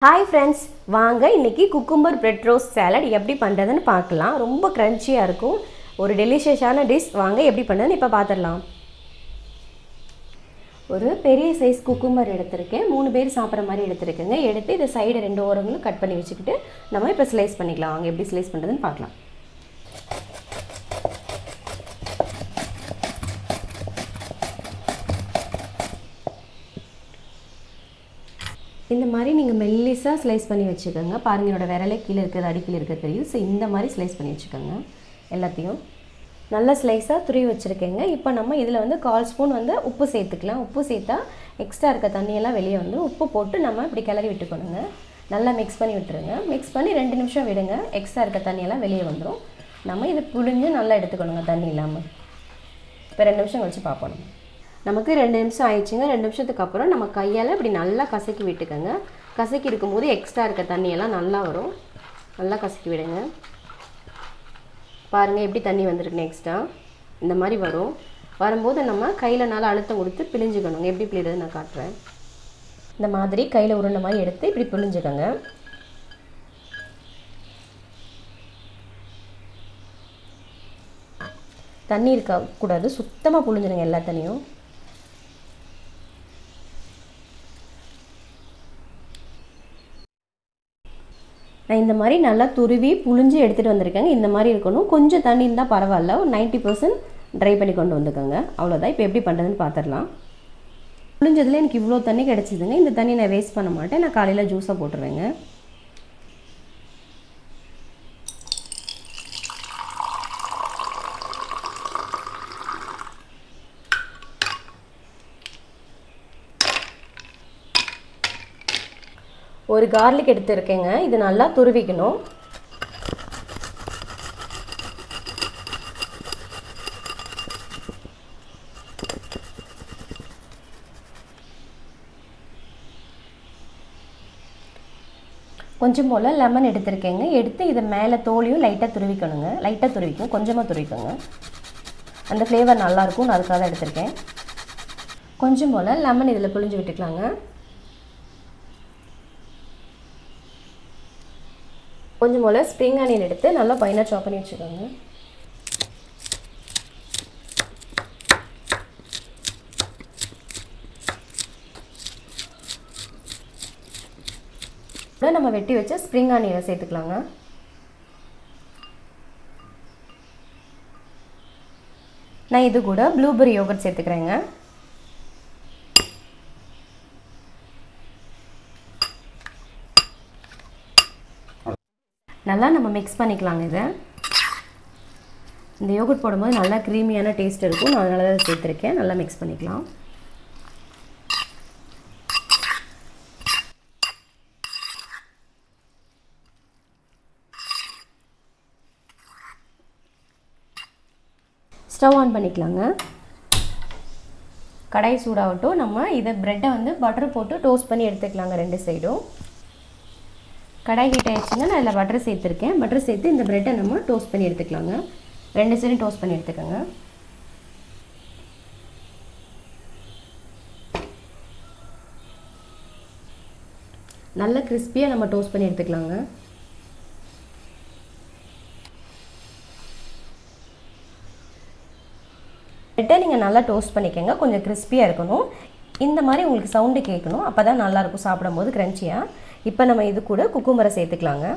Hi friends, வாங்க இன்னைக்கு cucumber bread roast salad எப்படி பண்றதுன்னு பார்க்கலாம். ரொம்ப கிரன்ச்சியா இருக்கும். ஒரு டெலிஷியஸான டிஷ். வாங்க எப்படி பண்றதுன்னு இப்ப பாத்துறலாம். ஒரு பெரிய சைஸ் குக்கும்பர் எடுத்துர்க்கேன். 3 பேர் சாப்பிடுற மாதிரி எடுத்துர்க்கேங்க. எடுத்து இந்த சைடு ரெண்டு ஓரங்களும் கட் பண்ணி வச்சிட்டு நம்ம இப்ப ஸ்லைஸ் பண்ணிக்கலாம். வாங்க எப்படி ஸ்லைஸ் பண்றதுன்னு பார்க்கலாம். இந்த மாதிரி நீங்க மெல்லிசா ஸ்லைஸ் பண்ணி வெச்சுக்கங்க. பாருங்க என்னோட விரலே கீழ இருக்குது அடிக்குள்ள இருக்கு தெரியும். சோ இந்த மாதிரி ஸ்லைஸ் பண்ணி வெச்சுக்கங்க. எல்லாத்தையும் நல்ல ஸ்லைஸா துருவி வச்சிருக்கேங்க. இப்போ நம்ம இதுல வந்து 1/4 ஸ்பூன் வந்து உப்பு சேர்த்துக்கலாம். உப்பு சேர்த்தா எக்ஸ்ட்ரா இருக்க தண்ணி எல்லாம் வெளிய வந்து உப்பு போட்டு நம்ம இப்படி கிளறி விட்டுக்கணுங்க. நல்லா mix பண்ணி விட்டுருங்க. mix பண்ணி 2 நிமிஷம் விடுங்க. எக்ஸ்ட்ரா இருக்க தண்ணி எல்லாம் வெளிய வந்துரும். நம்ம இத புளிஞ்சு நல்லா எடுத்துக்கணுங்க தண்ணி இல்லாம. இப்போ 2 நிமிஷம் கழிச்சு பாப்போம். நமக்கு 2 நிமிஷம் ஆயிடுச்சுங்க. 2 நிமிஷத்துக்கு அப்புறம் நம்ம கையால இப்படி நல்லா கசக்கி விட்டுக்கங்க. கசக்கி இருக்கும்போது எக்ஸ்ட்ரா இருக்க தண்ணி எல்லாம் நல்லா வரும். நல்லா கசக்கி விடுங்க. பாருங்க எப்படி தண்ணி வந்திருக்கு எக்ஸ்ட்ரா. இந்த மாதிரி வரும். வரும்போது நம்ம கையில நல்லா அழுத்தம் கொடுத்து பிழிஞ்சுக்கணும். எப்படி பிழிறது நான் காட்றேன். இந்த மாதிரி கையில உருண்டை மாதிரி எடுத்து இப்படி பிழிஞ்சுக்கங்க. தண்ணி இருக்க கூடாது. சுத்தமா புழிஞ்சிடுங்க எல்லா தண்ணியும். நான் இந்த மாதிரி நல்லா துருவி புளிஞ்சு எடுத்துட்டு வந்திருக்கேங்க. இந்த மாதிரி இருக்கணும். கொஞ்சம் தண்ணி இருந்தா பரவாயில்லை. ஒரு 90% ட்ரை பண்ணி கொண்டு வந்துக்கங்க. அவ்வளவுதான். இப்போ எப்படி பண்றதுன்னு பாத்துறலாம். புளிஞ்சதுல எனக்கு இவ்ளோ தண்ணி கிடைச்சதுங்க. இந்த தண்ணி நான் வேஸ்ட் பண்ண மாட்டேன். நான் காலையில ஜூஸா போட்டுருவேங்க. ஒரு garlic எடுத்துர்க்கேங்க. இது நல்லா துருவிக்கணும். கொஞ்சம் போல லெமன் எடுத்துர்க்கேங்க. எடுத்து இத மேலே தோலியும் லைட்டா துருவிக்கணுங்க. லைட்டா துருவிக்கணும். கொஞ்சமா துருவிக்கங்க. அந்த ஃப்ளேவர் நல்லா இருக்கும். நான் அதுக்காக தான் எடுத்துர்க்கேன். கொஞ்சம் போல லெமன் இதல புளிஞ்சு விட்டுக்கலாங்க. கொஞ்சம் போல ஸ்ப்ரிங் ஆனியன் எடுத்து நல்லா ஃபைனா சாப் பண்ணி வச்சுக்கோங்க. இப்போ நம்ம வெட்டி வச்ச ஸ்ப்ரிங் ஆனியனை சேர்த்துக்கலாங்க. நான் இது கூட ப்ளூபெர்ரி யோகர்ட் சேர்த்துக்கறேங்க. நல்லா நம்ம mix பண்ணிக்கலாங்க இத. இந்த யோகர்ட் போடும்போது நல்லா கிரீமியான டேஸ்ட் இருக்கும். நான் அதனால தான் சேர்த்திருக்கேன். நல்லா mix பண்ணிக்கலாம். ஸ்டவ் ஆன் பண்ணிக்கலாங்க. கடாய் சூடாகட்டும். நம்ம இத பிரெட்டை வந்து பட்டர் போட்டு டோஸ்ட் பண்ணி எடுத்துக்கலாங்க ரெண்டு சைடும். கடாய் ஹீட் ஆயிடுச்சுங்க. நான் இதுல பட்டர் சேர்த்திருக்கேன். பட்டர் சேர்த்து இந்த பிரெட்டை நம்ம டோஸ்ட் பண்ணி எடுத்துக்கலாங்க. ரெண்டு சைடும் டோஸ்ட் பண்ணி எடுத்துக்கங்க. நல்ல கிறிஸ்பியா நம்ம டோஸ்ட் பண்ணி எடுத்துக்கலாங்க. பிரெட்டை நீங்க நல்லா டோஸ்ட் பண்ணிக்கங்க. கொஞ்சம் கிறிஸ்பியா இருக்கணும். இந்த மாதிரி உங்களுக்கு சவுண்ட் கேட்கணும். அப்பதான் நல்லா இருக்கும் சாப்பிடும்போது கிரன்ச்சியா. இப்போ நம்ம இது கூட குக்கும்பரை சேர்த்துக்கலாங்க.